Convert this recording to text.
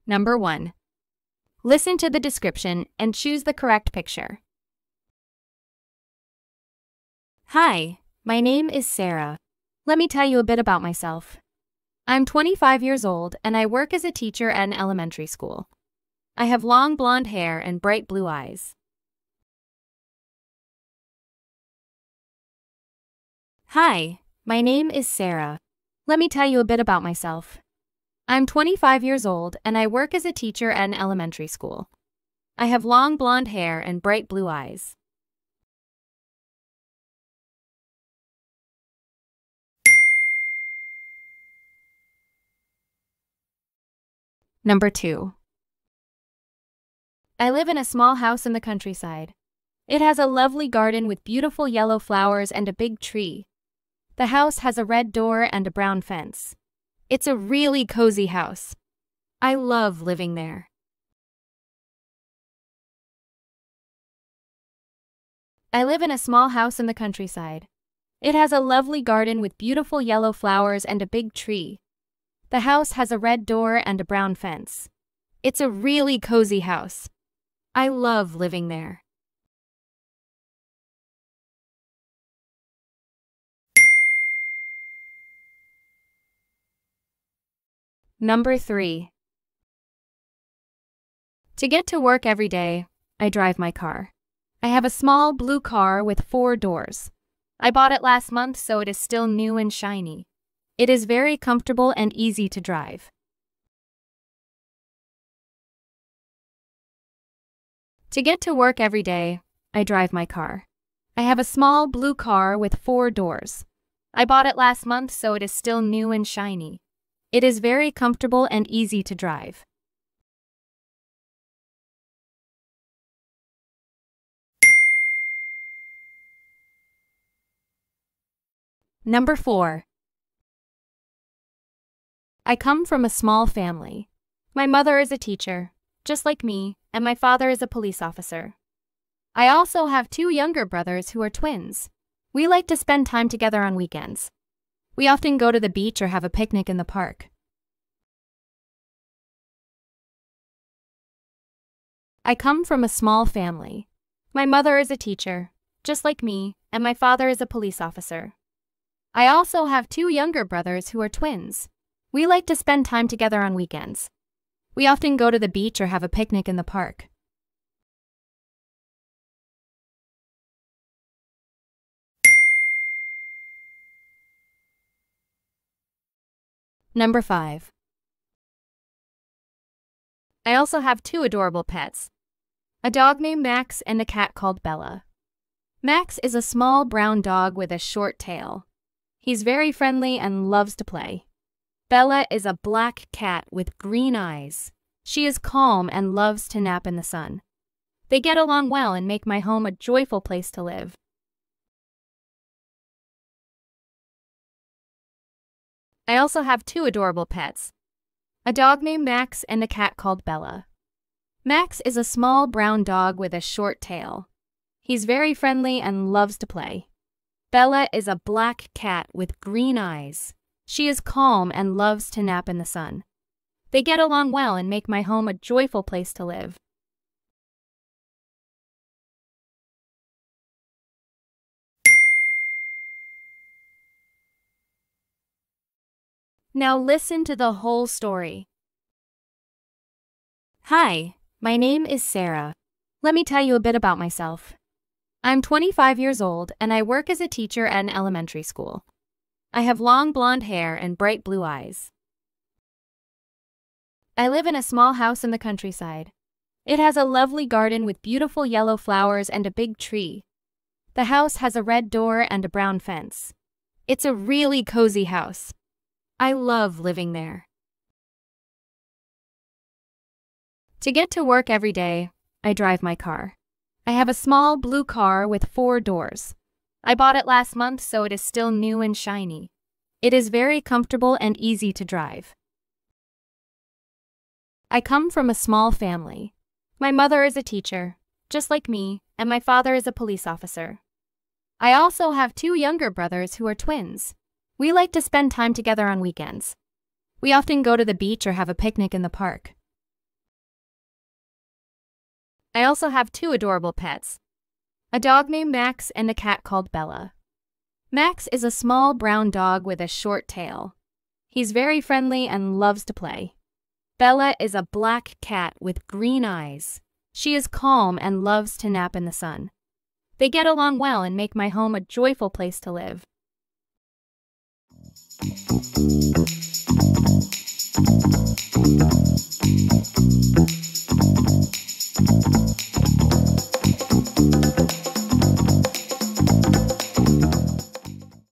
Number 1. Listen to the description and choose the correct picture. Hi, my name is Sarah. Let me tell you a bit about myself. I'm 25 years old and I work as a teacher at an elementary school. I have long blonde hair and bright blue eyes. Hi, my name is Sarah. Let me tell you a bit about myself. I'm 25 years old and I work as a teacher at an elementary school. I have long blonde hair and bright blue eyes. Number 2. I live in a small house in the countryside. It has a lovely garden with beautiful yellow flowers and a big tree. The house has a red door and a brown fence. It's a really cozy house. I love living there. I live in a small house in the countryside. It has a lovely garden with beautiful yellow flowers and a big tree. The house has a red door and a brown fence. It's a really cozy house. I love living there. Number 3. To get to work every day, I drive my car. I have a small blue car with 4 doors. I bought it last month, so it is still new and shiny. It is very comfortable and easy to drive. To get to work every day, I drive my car. I have a small blue car with 4 doors. I bought it last month, so it is still new and shiny. It is very comfortable and easy to drive. Number 4. I come from a small family. My mother is a teacher, just like me, and my father is a police officer. I also have 2 younger brothers who are twins. We like to spend time together on weekends. We often go to the beach or have a picnic in the park. I come from a small family. My mother is a teacher, just like me, and my father is a police officer. I also have 2 younger brothers who are twins. We like to spend time together on weekends. We often go to the beach or have a picnic in the park. Number 5. I also have 2 adorable pets, a dog named Max and a cat called Bella. Max is a small brown dog with a short tail. He's very friendly and loves to play. Bella is a black cat with green eyes. She is calm and loves to nap in the sun. They get along well and make my home a joyful place to live. I also have 2 adorable pets, a dog named Max and a cat called Bella. Max is a small brown dog with a short tail. He's very friendly and loves to play. Bella is a black cat with green eyes. She is calm and loves to nap in the sun. They get along well and make my home a joyful place to live. Now listen to the whole story. Hi, my name is Sarah. Let me tell you a bit about myself. I'm 25 years old and I work as a teacher at an elementary school. I have long blonde hair and bright blue eyes. I live in a small house in the countryside. It has a lovely garden with beautiful yellow flowers and a big tree. The house has a red door and a brown fence. It's a really cozy house. I love living there. To get to work every day, I drive my car. I have a small blue car with 4 doors. I bought it last month, so it is still new and shiny. It is very comfortable and easy to drive. I come from a small family. My mother is a teacher, just like me, and my father is a police officer. I also have two younger brothers who are twins. We like to spend time together on weekends. We often go to the beach or have a picnic in the park. I also have two adorable pets, a dog named Max and a cat called Bella. Max is a small brown dog with a short tail. He's very friendly and loves to play. Bella is a black cat with green eyes. She is calm and loves to nap in the sun. They get along well and make my home a joyful place to live.